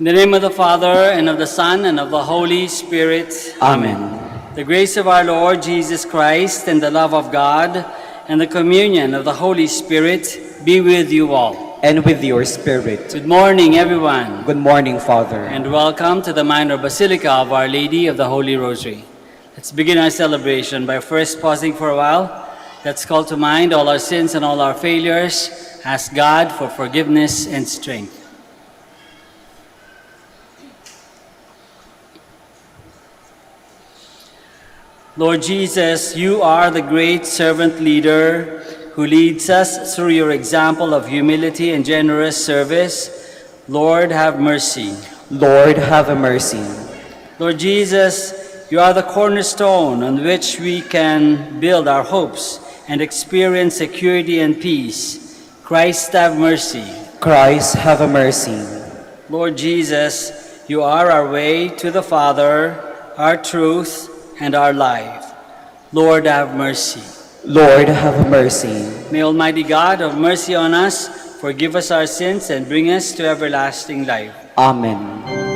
In the name of the Father, and of the Son, and of the Holy Spirit. Amen. The grace of our Lord Jesus Christ, and the love of God, and the communion of the Holy Spirit be with you all. And with your spirit. Good morning, everyone. Good morning, Father. And welcome to the Minor Basilica of Our Lady of the Holy Rosary. Let's begin our celebration by first pausing for a while. Let's call to mind all our sins and all our failures. Ask God for forgiveness and strength. Lord Jesus, you are the great servant leader who leads us through your example of humility and generous service. Lord, have mercy. Lord, have mercy. Lord Jesus, you are the cornerstone on which we can build our hopes and experience security and peace. Christ, have mercy. Christ, have mercy. Lord Jesus, you are our way to the Father, our truth, and our life. Lord, have mercy. Lord, have mercy. May Almighty God have mercy on us, forgive us our sins, and bring us to everlasting life. Amen.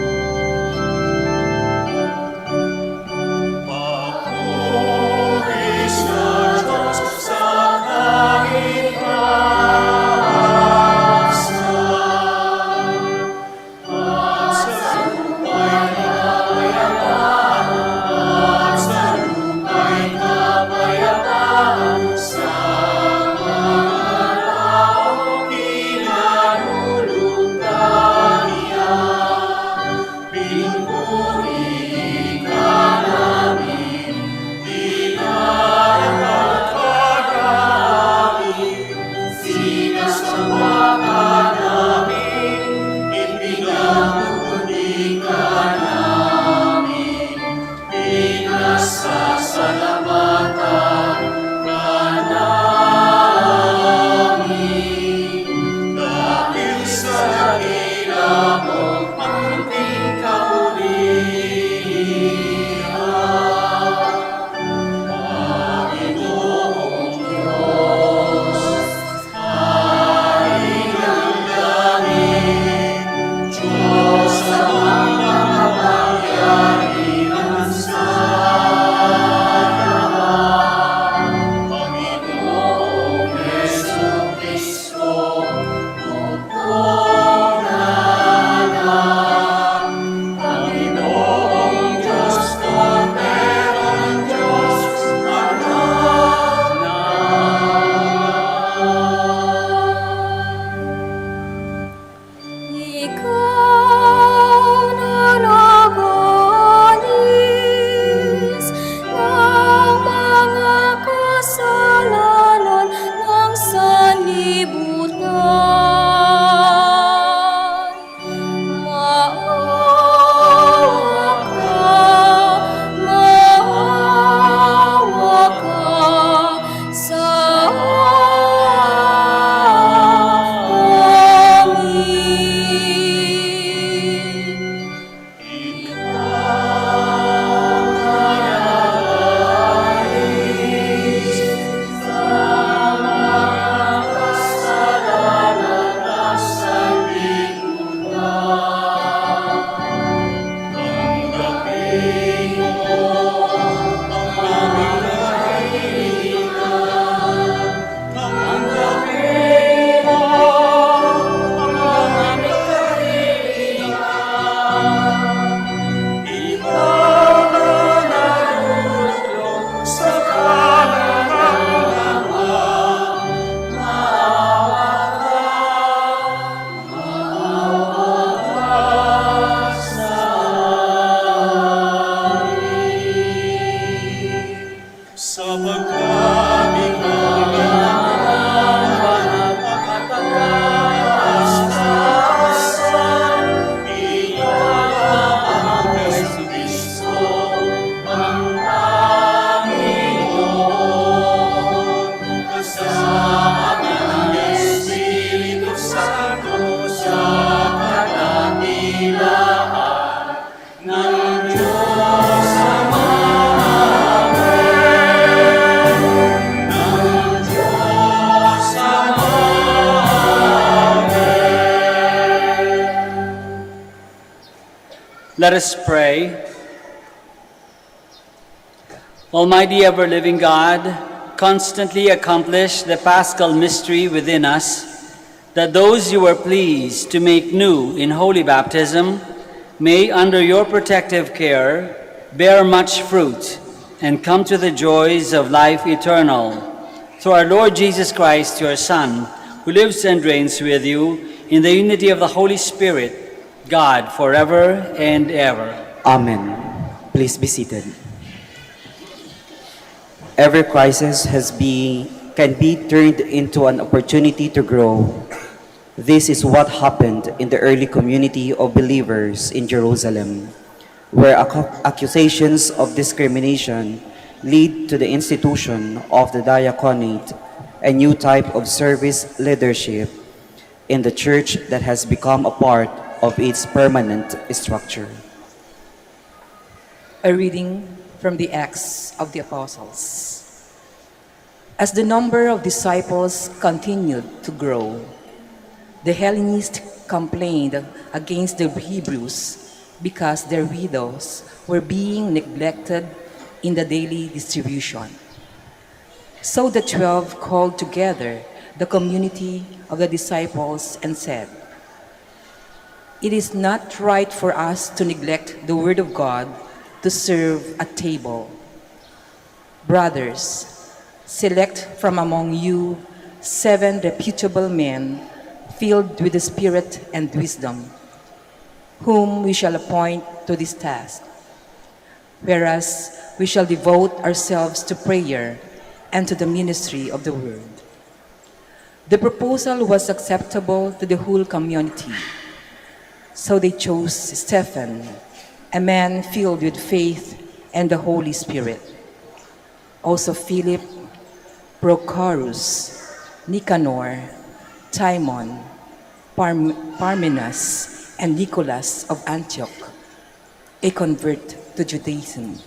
Let us pray. Almighty ever-living God, constantly accomplish the Paschal mystery within us, that those you are pleased to make new in holy baptism may, under your protective care, bear much fruit and come to the joys of life eternal. Through our Lord Jesus Christ, your Son, who lives and reigns with you in the unity of the Holy Spirit, God, forever and ever. Amen. Please be seated. Every crisis can be turned into an opportunity to grow. This is what happened in the early community of believers in Jerusalem, where accusations of discrimination lead to the institution of the diaconate, a new type of service leadership in the church that has become a part of its permanent structure. A reading from the Acts of the Apostles. As the number of disciples continued to grow, the Hellenists complained against the Hebrews because their widows were being neglected in the daily distribution. So the 12 called together the community of the disciples and said, "It is not right for us to neglect the word of God to serve at table. Brothers, select from among you 7 reputable men filled with the Spirit and wisdom, whom we shall appoint to this task, whereas we shall devote ourselves to prayer and to the ministry of the word." The proposal was acceptable to the whole community, so they chose Stephen, a man filled with faith and the Holy Spirit. Also Philip, Prochorus, Nicanor, Timon, Parmenas, and Nicholas of Antioch, a convert to Judaism.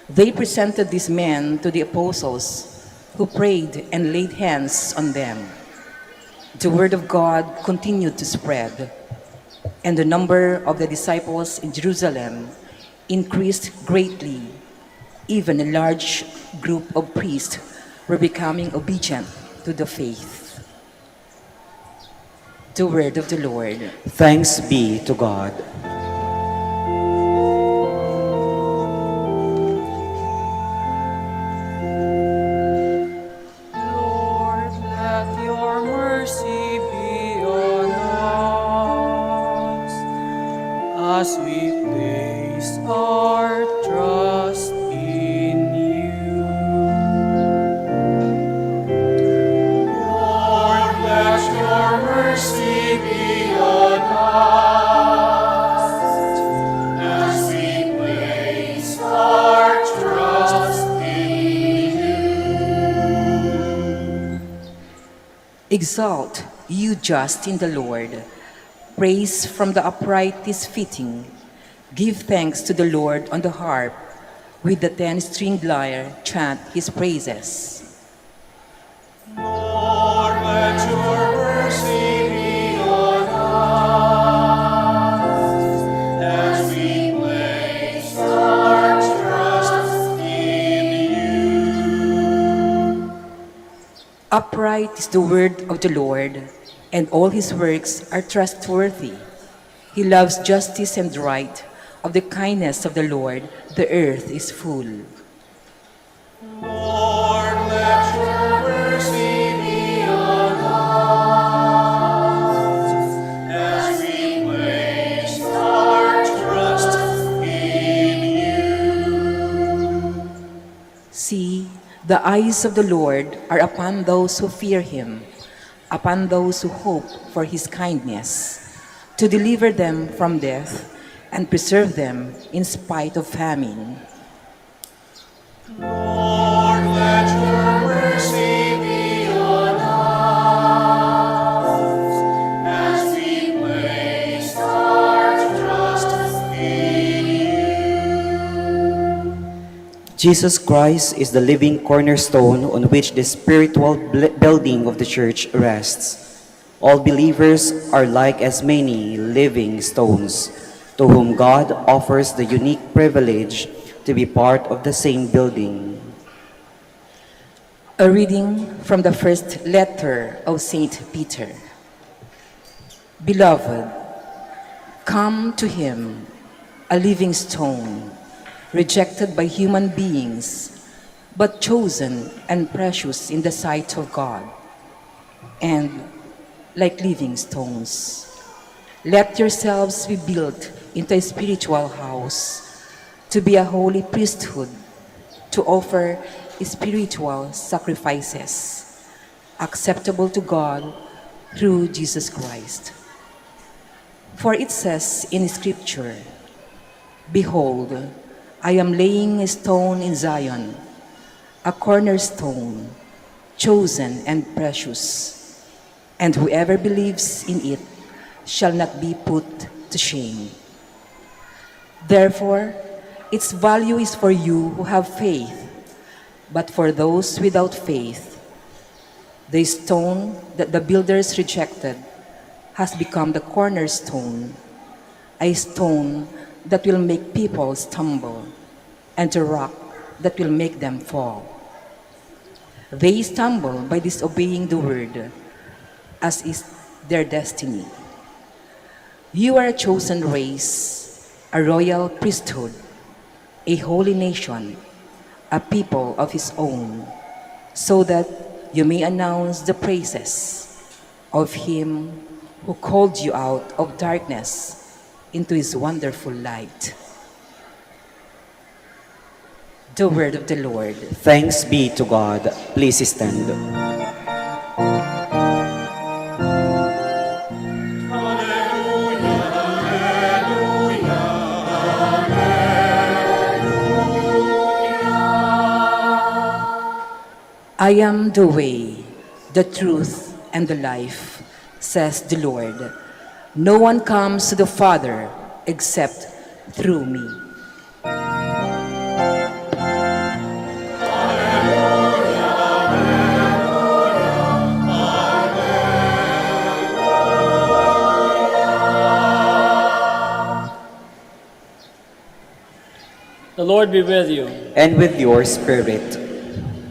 They presented these men to the apostles, who prayed and laid hands on them. The word of God continued to spread, and the number of the disciples in Jerusalem increased greatly. Even a large group of priests were becoming obedient to the faith. The word of the Lord. Thanks be to God. Lord, let your mercy be on us as we place our trust in you. Lord, let your mercy be on us as we place our trust in you. Exalt, you just in the Lord. Praise from the upright is fitting. Give thanks to the Lord on the harp. With the 10-stringed lyre, chant his praises. Lord, let your mercy be on us as we place our trust in you. Upright is the word of the Lord, and all his works are trustworthy. He loves justice and right. Of the kindness of the Lord, the earth is full. Lord, let your mercy be on us as we place our trust in you. See, the eyes of the Lord are upon those who fear him, upon those who hope for his kindness, to deliver them from death and preserve them in spite of famine. Lord, let your mercy be on us as we place our trust in you. Jesus Christ is the living cornerstone on which the spiritual building of the church rests. All believers are like as many living stones. to whom God offers the unique privilege to be part of the same building. A reading from the first letter of Saint Peter. Beloved, come to him, a living stone, rejected by human beings, but chosen and precious in the sight of God. And like living stones, let yourselves be built into a spiritual house, to be a holy priesthood, to offer spiritual sacrifices, acceptable to God through Jesus Christ. For it says in Scripture, behold, I am laying a stone in Zion, a cornerstone, chosen and precious, and whoever believes in it shall not be put to shame. Therefore, its value is for you who have faith, but for those without faith, the stone that the builders rejected has become the cornerstone, a stone that will make people stumble, and a rock that will make them fall. They stumble by disobeying the word, as is their destiny. You are a chosen race, a royal priesthood, a holy nation, a people of his own, so that you may announce the praises of him who called you out of darkness into his wonderful light. The word of the Lord. Thanks be to God. Please stand. I am the way, the truth, and the life, says the Lord. No one comes to the Father except through me. The Lord be with you. And with your spirit.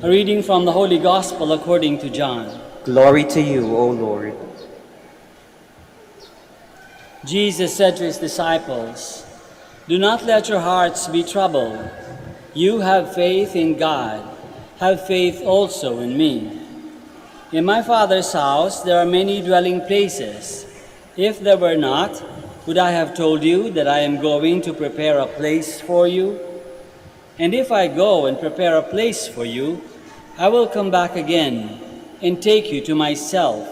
A reading from the Holy Gospel according to John. Glory to you, O Lord. Jesus said to his disciples, "Do not let your hearts be troubled. You have faith in God. Have faith also in me. In my Father's house there are many dwelling places. If there were not, would I have told you that I am going to prepare a place for you? And if I go and prepare a place for you, I will come back again and take you to myself,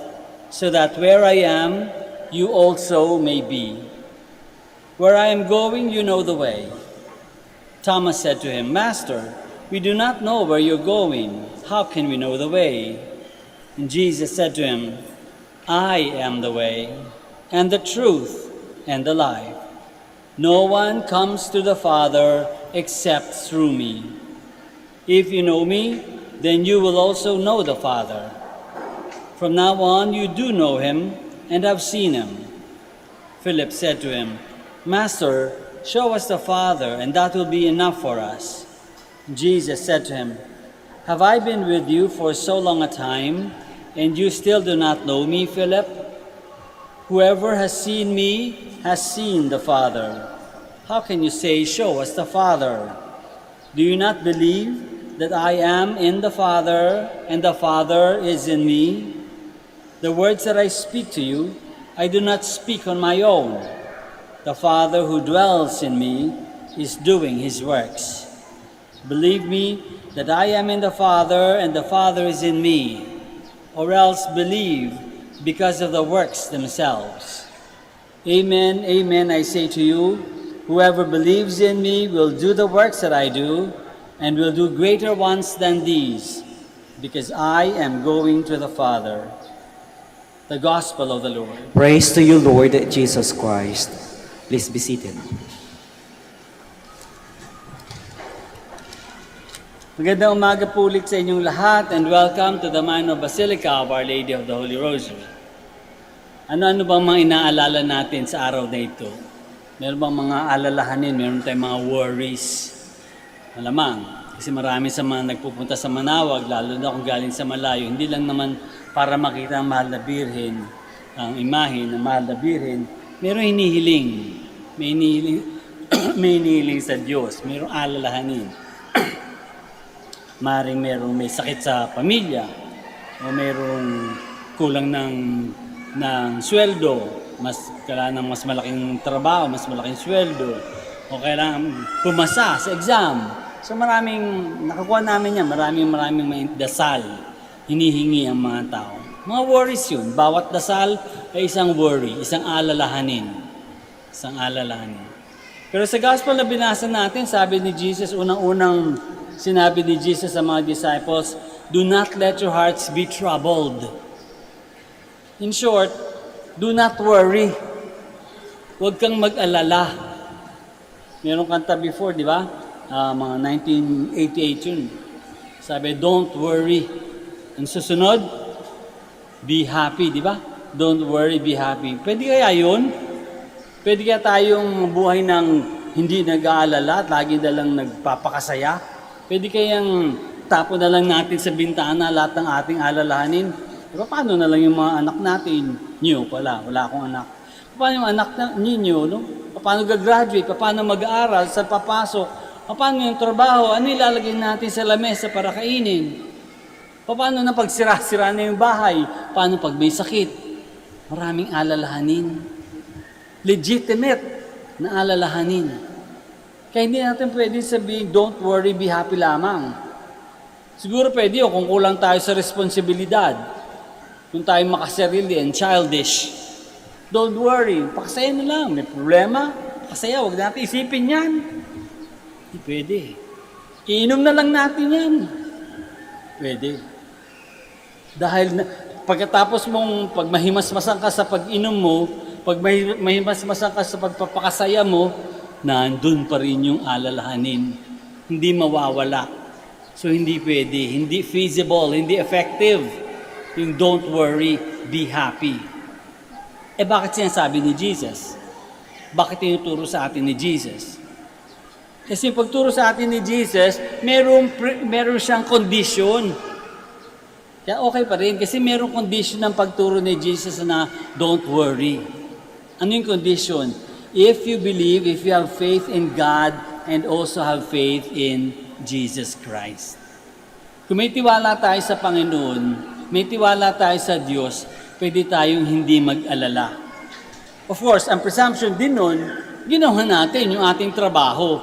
so that where I am, you also may be. Where I am going, you know the way." Thomas said to him, "Master, we do not know where you're going. How can we know the way?" And Jesus said to him, "I am the way, and the truth, and the life. No one comes to the Father except through me. If you know me, then you will also know the Father. From now on you do know him and have seen him." Philip said to him, "Master, show us the Father, and that will be enough for us." Jesus said to him, "Have I been with you for so long a time, and you still do not know me, Philip? Whoever has seen me has seen the Father. How can you say, 'Show us the Father'? Do you not believe that I am in the Father, and the Father is in me? The words that I speak to you, I do not speak on my own. The Father who dwells in me is doing his works. Believe me that I am in the Father, and the Father is in me, or else believe because of the works themselves. Amen, amen, I say to you, whoever believes in me will do the works that I do, and will do greater ones than these, because I am going to the Father." The Gospel of the Lord. Praise to you, Lord Jesus Christ. Please be seated. Magandang umaga po ulit sa inyong lahat, and welcome to the Minor Basilica of Our Lady of the Holy Rosary. Ano-ano bang mga inaalala natin sa araw na ito? Meron bang mga alalahanin? Meron tayong mga worries? Malamang. Kasi marami sa mga nagpupunta sa Manaoag, lalo na kung galing sa malayo, hindi lang naman para makita ang mahal na birhen, ang imahe ng mahal na birhen, meron hinihiling. May hinihiling, may hinihiling sa Diyos. Merong alalahanin. Maring merong may sakit sa pamilya, o merong kulang ng sweldo, kailangan ng mas malaking trabaho, mas malaking sweldo, o kailangan pumasa sa exam. So maraming, nakakuha namin yan, maraming may dasal, hinihingi ang mga tao. Mga worries yun, bawat dasal ay isang worry, isang alalahanin. Isang alalahanin. Pero sa gospel na binasa natin, sabi ni Jesus, unang-unang sinabi ni Jesus sa mga disciples, do not let your hearts be troubled. In short, do not worry. Huwag kang mag-alala. Meron kanta before, di ba? Mga 1988 yun. Sabi, don't worry. Ang susunod, be happy, di ba? Don't worry, be happy. Pwede kaya yun? Pwede kaya tayong buhay ng hindi nag-aalala at lagi na lang nagpapakasaya? Pwede kayang tapo na lang natin sa bintana lahat ng ating alalahanin? Diba, paano na lang yung mga anak natin? Wala akong anak. Paano yung anak ninyo? No? Paano gagraduate? Paano mag-aaral? Sa papasok? Paano yung trabaho? Ano ilalagay natin sa lamesa para kainin? Paano na pag sira-sira na yung bahay? Paano pag may sakit? Maraming alalahanin. Legitimate na alalahanin. Kaya hindi natin pwede sabihin, don't worry, be happy lamang. Siguro pwede kung kulang tayo sa responsibilidad. Kung tayo makasarili and childish. Don't worry, pakasaya na lang. May problema, pakasaya, huwag natin isipin yan. Hindi pwede. Iinom na lang natin yan. Pwede. Dahil pagkatapos mong pag mahimasmasan ka sa pag-inom mo, pag mahimasmasan ka sa pagpapakasaya mo, nandun pa rin yung alalahanin. Hindi mawawala. So hindi pwede, hindi feasible, hindi effective. Yung don't worry, be happy. Bakit sinasabi ni Jesus? Bakit tinuturo sa atin ni Jesus? Kasi pagturo sa atin ni Jesus, meron siyang condition. Kaya okay pa rin, kasi merong condition ng pagturo ni Jesus na don't worry. Ano yung condition? If you believe, if you have faith in God, and also have faith in Jesus Christ. Kung may tiwala tayo sa Panginoon, may tiwala tayo sa Diyos, pwede tayong hindi mag-alala. Of course, ang presumption din nun, ginawa natin yung ating trabaho.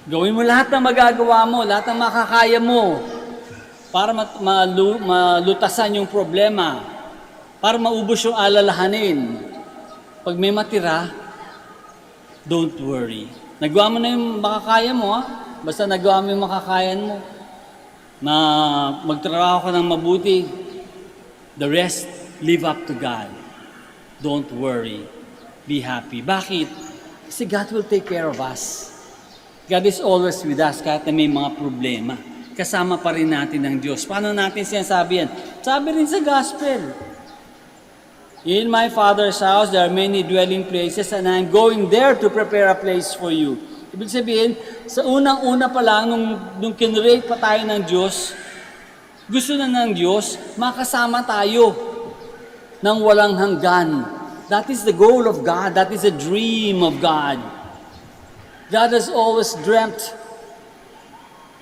Gawin mo lahat ng magagawa mo, lahat ng makakaya mo, para malutasan yung problema, para maubos yung alalahanin. Pag may matira, don't worry. Nagawa mo na yung makakaya mo, ha? Basta nagawa mo yung makakayan mo. Magtrabaho ka ng mabuti. The rest, live up to God. Don't worry. Be happy. Bakit? Kasi God will take care of us. God is always with us kahit na may mga problema. Kasama pa rin natin ng Diyos. Paano natin sinasabi yan? Sabi rin sa gospel. In my Father's house, there are many dwelling places and I'm going there to prepare a place for you. Ibig sabihin, sa unang-una pa lang, nung kinrate pa tayo ng Diyos, gusto na ng Diyos, makasama tayo ng walang hanggan. That is the goal of God. That is the dream of God. God has always dreamt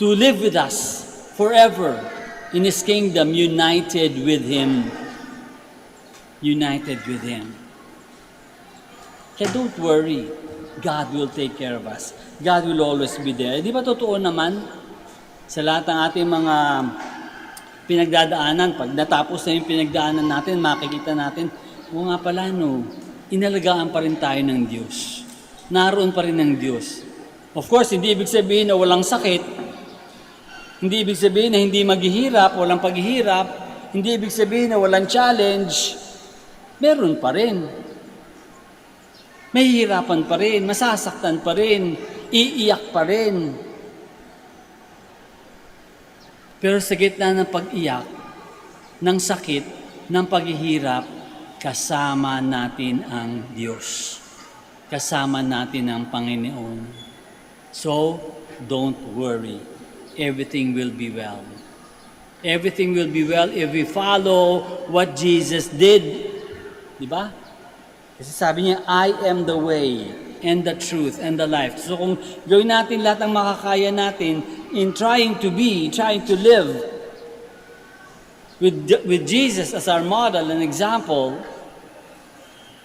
to live with us forever in His kingdom, united with Him. United with Him. Kaya don't worry. God will take care of us. God will always be there. Di ba totoo naman? Sa lahat ng ating mga pinagdadaanan, pag natapos na yung pinagdaanan natin, makikita natin, o nga pala no, inalagaan pa rin tayo ng Diyos. Naroon pa rin ng Diyos. Of course, hindi ibig sabihin na walang sakit. Hindi ibig sabihin na hindi maghihirap, walang paghihirap. Hindi ibig sabihin na walang challenge. Meron pa rin. Mahihirapan pa rin, masasaktan pa rin, iiyak pa rin. Pero sa gitna ng pag-iyak, ng sakit, ng paghihirap, kasama natin ang Diyos. kasama natin ang Panginoon. So, don't worry. Everything will be well. Everything will be well if we follow what Jesus did. Di ba? Kasi sabi niya, I am the way and the truth and the life. So kung gawin natin lahat ng makakaya natin in trying to live with Jesus as our model and example,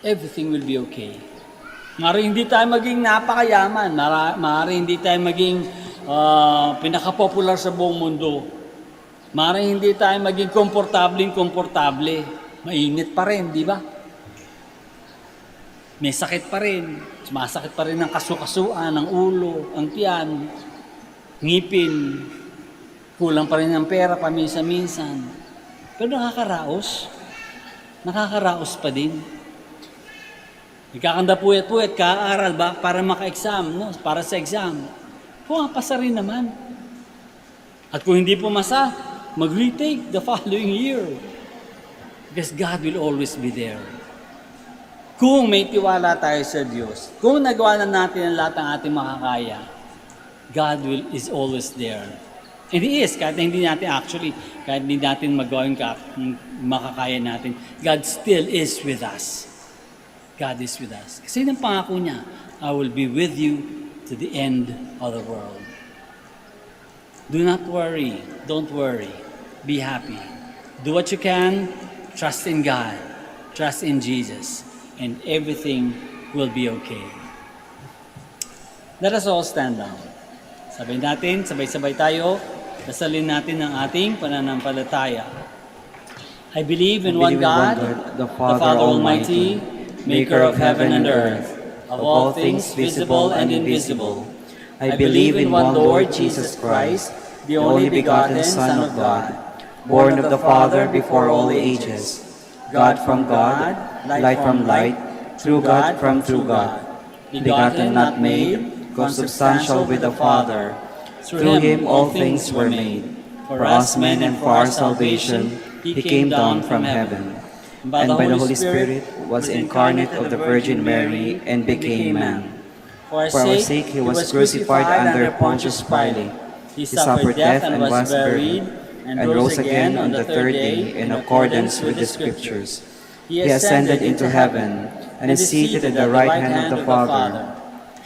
everything will be okay. Maaari hindi tayo maging napakayaman, maaari hindi tayo maging pinaka-popular sa buong mundo. Maaari hindi tayo maging komportable. Mainit pa rin, di ba? May sakit pa rin. Sumasakit pa rin ang kasukasuan, ang ulo, ang tiyan, ngipin. Kulang pa rin ng pera paminsan-minsan. Pero nakakaraos. Nakakaraos pa din. Ikakanda puyat-puyat, kaaral ba para maka-exam, no? Para sa exam. Pumapasa rin naman. At kung hindi pumasa, mag-retake the following year. Because God will always be there. Kung may tiwala tayo sa Diyos, kung nagawa na natin ang lahat ng ating makakaya, God is always there. And He is, kahit hindi natin magawa yung makakaya natin, God still is with us. God is with us. Kasi ng pangako niya, I will be with you to the end of the world. Do not worry. Don't worry. Be happy. Do what you can. Trust in God. Trust in Jesus. And everything will be okay. Let us all stand down. Sabay-sabay tayo. Dasalin natin ang ating pananampalataya. I believe in one God, the Father Almighty, Maker of heaven and earth, of all things visible and invisible. I believe in one Lord Jesus Christ, the only begotten Son of God, born of the Father before all ages, God from God, light from light, true God from true God, begotten not made, consubstantial with the Father. Through Him all things were made. For us men and for our salvation, He came down from heaven, and by the Holy Spirit was incarnate of the Virgin Mary and became man. For our sake He was crucified under Pontius Pilate. He suffered death and was buried, and rose again on the third day in accordance with the Scriptures. He ascended into heaven and is seated at the right hand of the Father.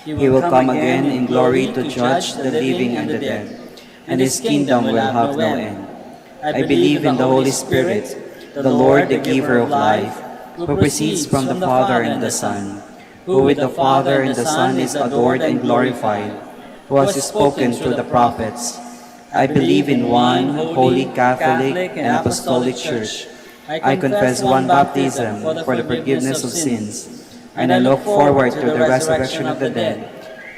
He will come again in glory to judge the living and the dead, and His kingdom will have no end. I believe in the Holy Spirit, the Lord, the giver of life, who proceeds from the Father and the Son, who with the Father and the Son is adored and glorified, who has spoken through the prophets. I believe in one holy Catholic and Apostolic Church. I confess one baptism for the forgiveness of sins, and I look forward to the resurrection of the dead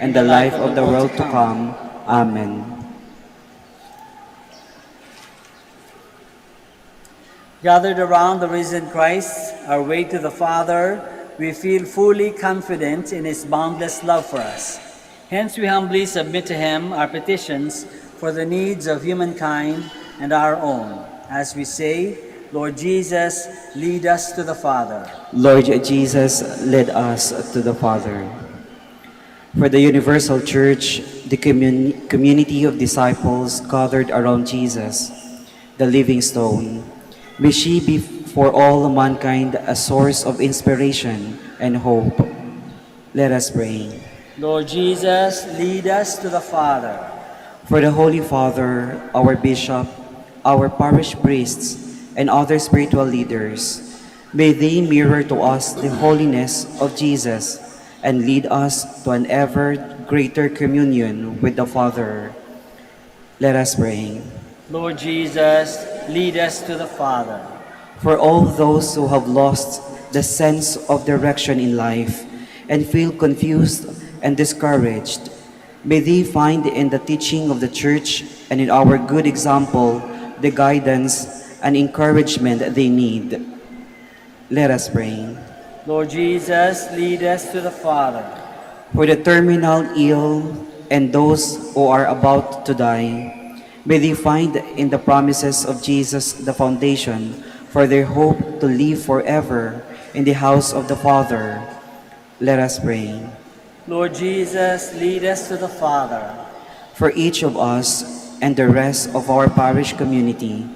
and the life of the world to come. Amen. Gathered around the risen Christ, our way to the Father, we feel fully confident in His boundless love for us. Hence, we humbly submit to Him our petitions for the needs of humankind and our own, as we say, Lord Jesus, lead us to the Father. Lord Jesus, lead us to the Father. For the universal church, the community of disciples gathered around Jesus, the living stone, may she be for all mankind a source of inspiration and hope. Let us pray. Lord Jesus, lead us to the Father. For the Holy Father, our bishop, our parish priests, and other spiritual leaders, may they mirror to us the holiness of Jesus and lead us to an ever greater communion with the Father. Let us pray. Lord Jesus, lead us to the Father. For all those who have lost the sense of direction in life and feel confused and discouraged, may they find in the teaching of the Church and in our good example the guidance and encouragement they need. Let us pray. Lord Jesus, lead us to the Father. For the terminal ill and those who are about to die, may they find in the promises of Jesus the foundation for their hope to live forever in the house of the Father. Let us pray. Lord Jesus, lead us to the Father. For each of us and the rest of our parish community,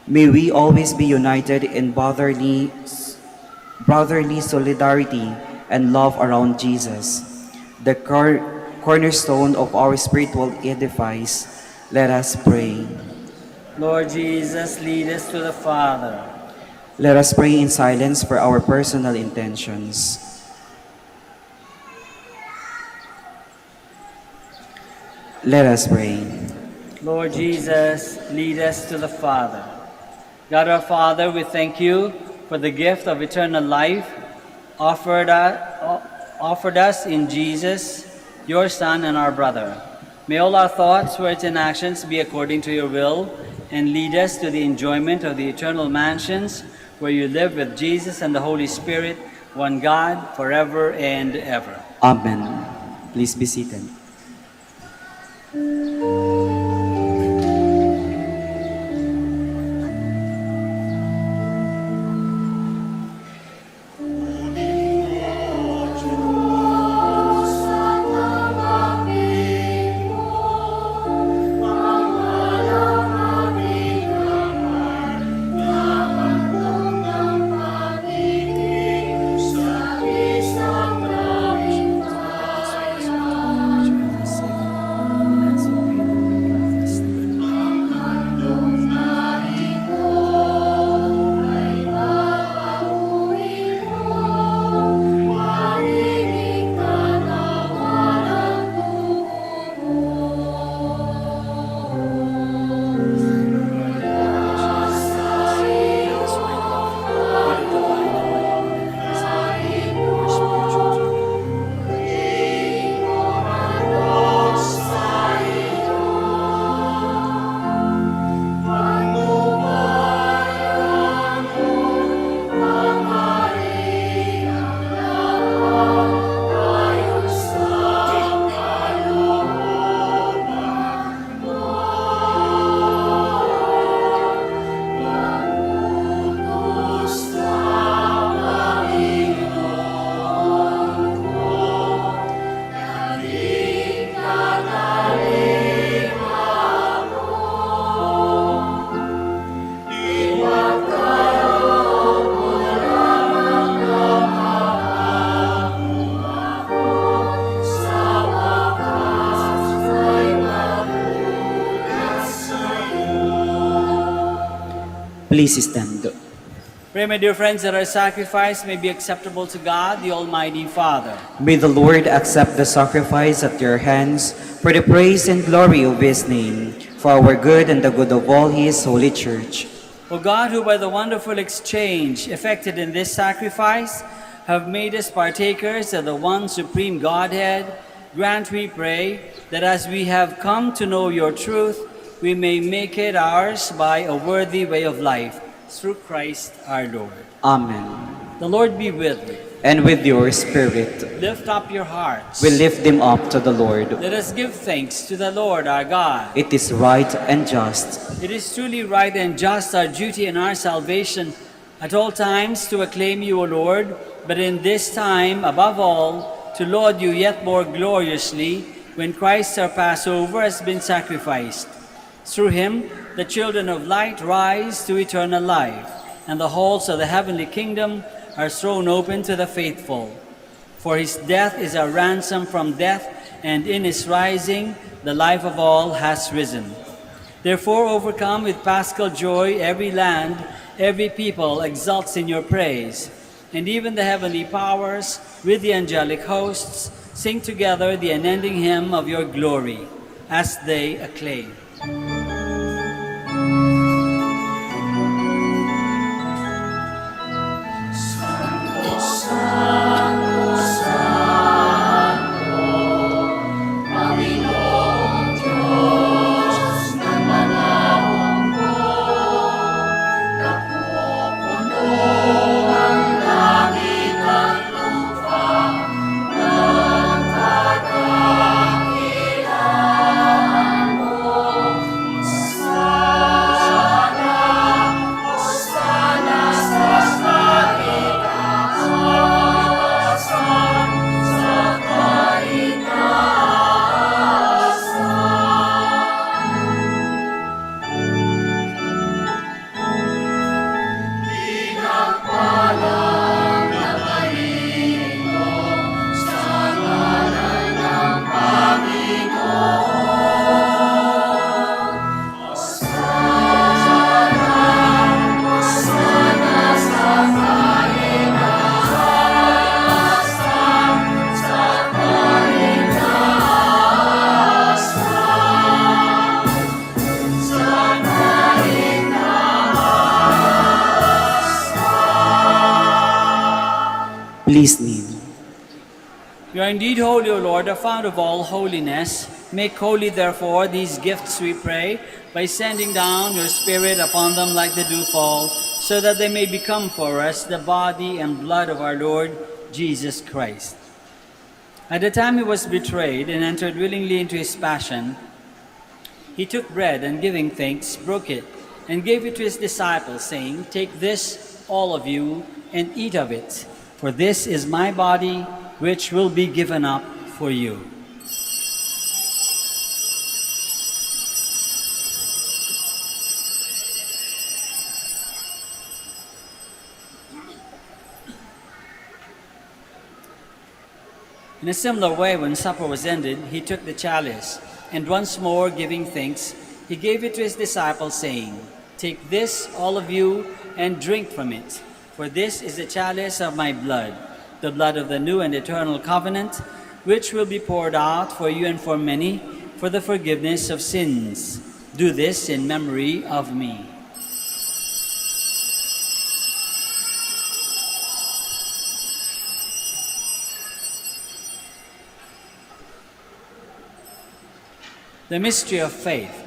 may we always be united in brotherly solidarity and love around Jesus, the cornerstone of our spiritual edifice. Let us pray. Lord Jesus, lead us to the Father. Let us pray in silence for our personal intentions. Let us pray. Lord Jesus, lead us to the Father. God our Father, we thank you for the gift of eternal life offered us in Jesus, your Son and our brother. May all our thoughts, words, and actions be according to your will and lead us to the enjoyment of the eternal mansions where you live with Jesus and the Holy Spirit, one God, forever and ever. Amen. Please be seated. Please stand. Pray, my dear friends, that our sacrifice may be acceptable to God, the Almighty Father. May the Lord accept the sacrifice at your hands for the praise and glory of his name, for our good and the good of all his holy church. O God, who by the wonderful exchange effected in this sacrifice have made us partakers of the one supreme Godhead, grant, we pray, that as we have come to know your truth, we may make it ours by a worthy way of life, through Christ our Lord. Amen. The Lord be with you. And with your spirit, Lift up your hearts. we lift them up to the Lord. Let us give thanks to the Lord our God. It is right and just. It is truly right and just, our duty and our salvation, at all times to acclaim you, O Lord, but in this time, above all, to laud you yet more gloriously, when Christ our Passover has been sacrificed. Through him, the children of light rise to eternal life, and the halls of the heavenly kingdom are thrown open to the faithful. For his death is a ransom from death, and in his rising, the life of all has risen. Therefore, overcome with paschal joy, every land, every people exults in your praise, and even the heavenly powers, with the angelic hosts, sing together the unending hymn of your glory, as they acclaim. You are indeed holy, O Lord, the fount of all holiness. Make holy, therefore, these gifts, we pray, by sending down your Spirit upon them like the dewfall, so that they may become for us the body and blood of our Lord Jesus Christ. At the time he was betrayed and entered willingly into his passion, he took bread and giving thanks, broke it, and gave it to his disciples, saying, "Take this, all of you, and eat of it, for this is my body, which will be given up for you." In a similar way, when supper was ended, he took the chalice, and once more giving thanks, he gave it to his disciples, saying, "Take this, all of you, and drink from it, for this is the chalice of my blood, the blood of the new and eternal covenant, which will be poured out for you and for many for the forgiveness of sins. Do this in memory of me." The mystery of faith.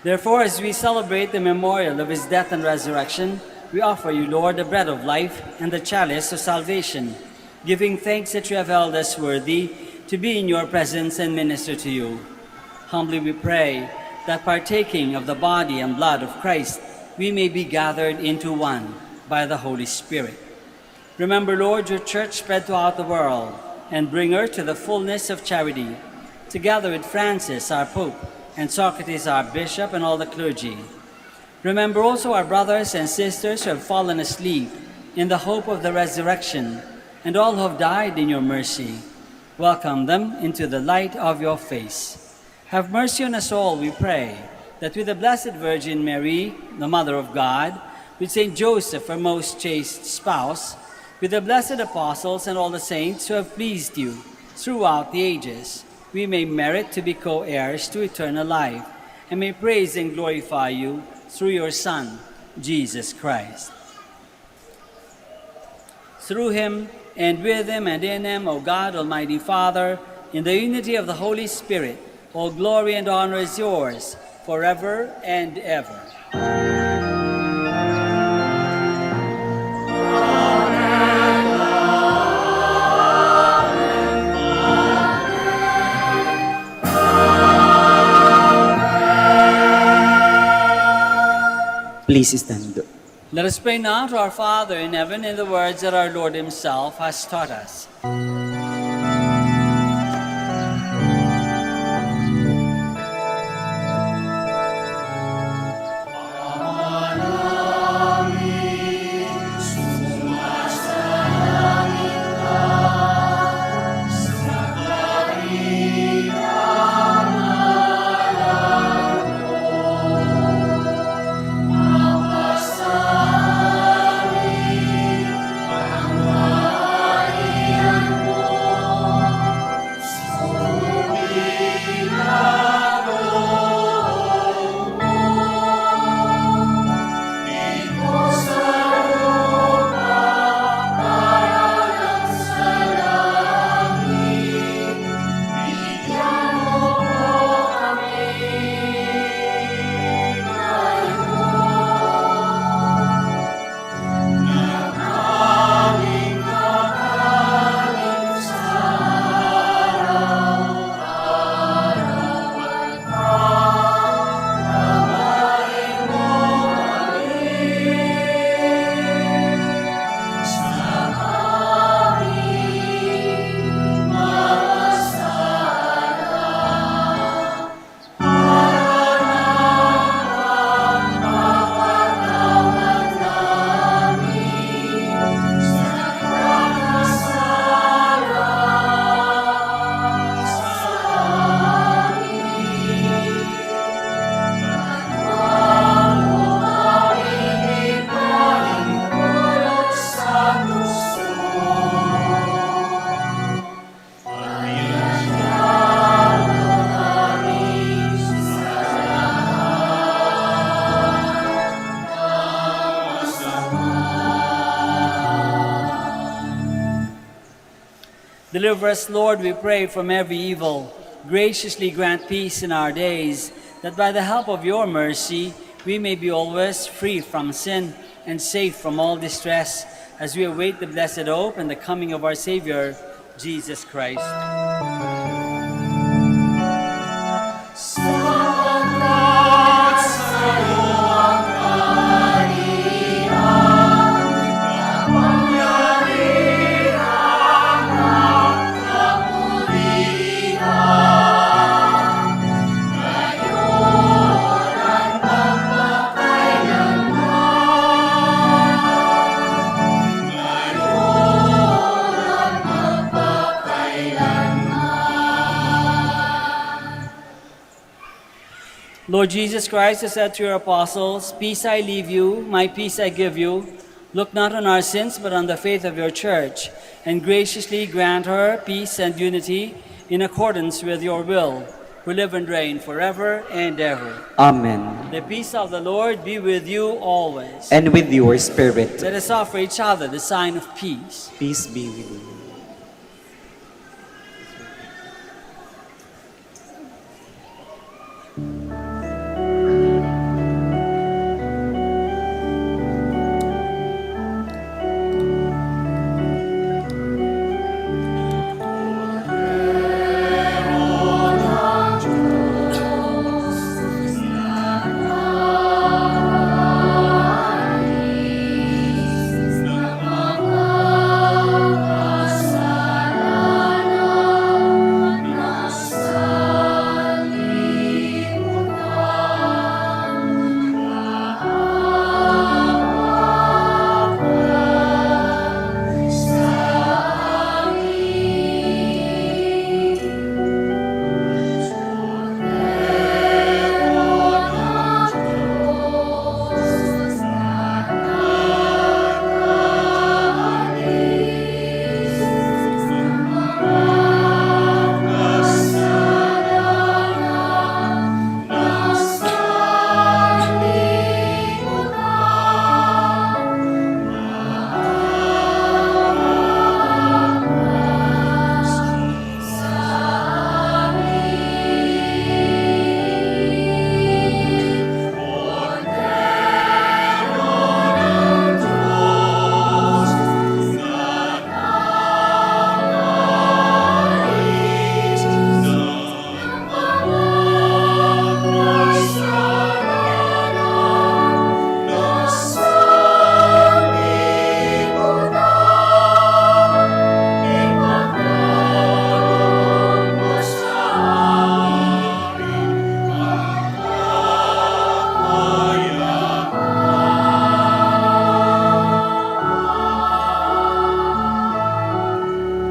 Therefore, as we celebrate the memorial of his death and resurrection, we offer you, Lord, the bread of life and the chalice of salvation, giving thanks that you have held us worthy to be in your presence and minister to you. Humbly we pray that partaking of the body and blood of Christ, we may be gathered into one by the Holy Spirit. Remember, Lord, your church spread throughout the world, and bring her to the fullness of charity, together with Francis, our Pope, and Socrates, our bishop, and all the clergy. Remember also our brothers and sisters who have fallen asleep in the hope of the resurrection, and all who have died in your mercy. Welcome them into the light of your face. Have mercy on us all, we pray, that with the Blessed Virgin Mary, the Mother of God, with Saint Joseph, her most chaste spouse, with the blessed apostles and all the saints who have pleased you throughout the ages, we may merit to be co-heirs to eternal life, and may praise and glorify you through your Son, Jesus Christ. Through him, and with him, and in him, O God, Almighty Father, in the unity of the Holy Spirit, all glory and honor is yours, forever and ever. Please stand. Let us pray now to our Father in heaven in the words that our Lord himself has taught us. Deliver us, Lord, we pray, from every evil. Graciously grant peace in our days, that by the help of your mercy we may be always free from sin and safe from all distress, as we await the blessed hope and the coming of our Savior, Jesus Christ. Lord Jesus Christ has said to your apostles, "Peace I leave you, my peace I give you. Look not on our sins, but on the faith of your church, and graciously grant her peace and unity in accordance with your will, who live and reign forever and ever." Amen. The peace of the Lord be with you always. And with your spirit. Let us offer each other the sign of peace. Peace be with you.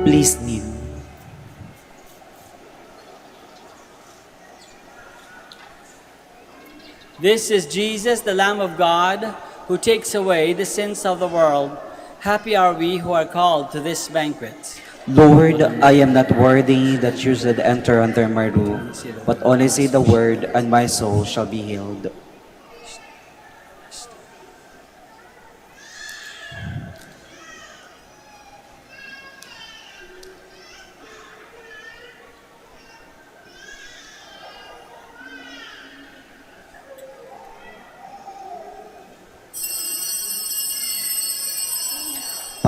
Please kneel. This is Jesus, the Lamb of God, who takes away the sins of the world. Happy are we who are called to this banquet. Lord, I am not worthy that you should enter under my roof, but only say the word, and my soul shall be healed.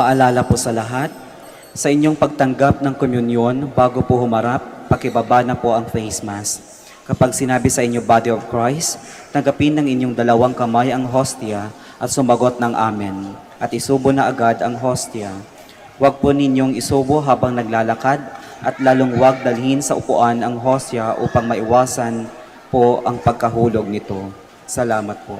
Paalala po sa lahat, sa inyong pagtanggap ng komunyon, bago po humarap, pakibaba na po ang face mask. Kapag sinabi sa inyo body of Christ, tanggapin ng inyong dalawang kamay ang hostia at sumagot ng amen. At isubo na agad ang hostia. Huwag po ninyong isubo habang naglalakad at lalong huwag dalhin sa upuan ang hostia upang maiwasan po ang pagkahulog nito. Salamat po.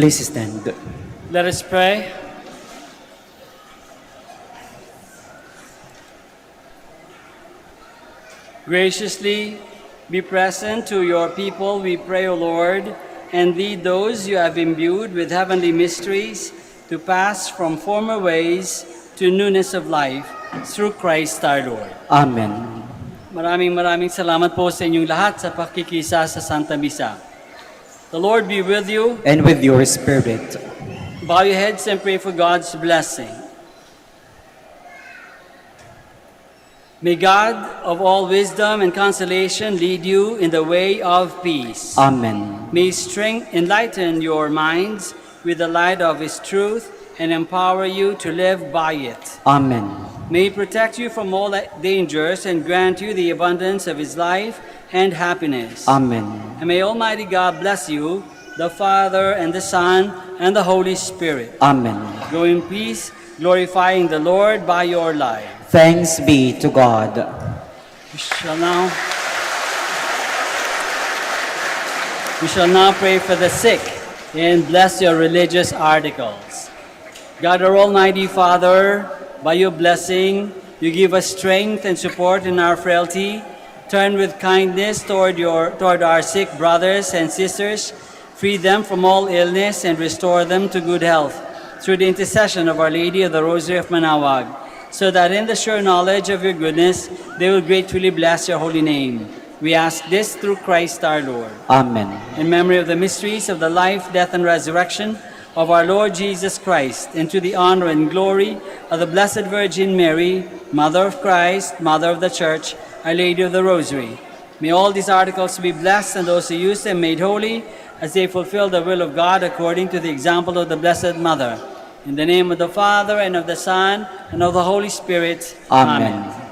Please stand. Let us pray. Graciously be present to your people, we pray, O Lord, and lead those you have imbued with heavenly mysteries to pass from former ways to newness of life through Christ our Lord. Amen. Maraming salamat po sa inyong lahat sa pakikisa sa Santa Misa. The Lord be with you. And with your spirit. Bow your heads and pray for God's blessing. May God of all wisdom and consolation lead you in the way of peace. Amen. May His strength enlighten your minds with the light of His truth and empower you to live by it. Amen. May He protect you from all dangers and grant you the abundance of His life and happiness. Amen. And may Almighty God bless you, the Father and the Son and the Holy Spirit. Amen. Go in peace, glorifying the Lord by your life. Thanks be to God. We shall now pray for the sick and bless your religious articles. God, our Almighty Father, by your blessing, you give us strength and support in our frailty. Turn with kindness toward our sick brothers and sisters. Free them from all illness and restore them to good health through the intercession of Our Lady of the Rosary of Manaoag, so that in the sure knowledge of your goodness, they will gratefully bless your holy name. We ask this through Christ our Lord. Amen. In memory of the mysteries of the life, death, and resurrection of our Lord Jesus Christ, and to the honor and glory of the Blessed Virgin Mary, Mother of Christ, Mother of the Church, Our Lady of the Rosary. May all these articles be blessed, and those who use them made holy, as they fulfill the will of God according to the example of the Blessed Mother. In the name of the Father, and of the Son, and of the Holy Spirit. Amen.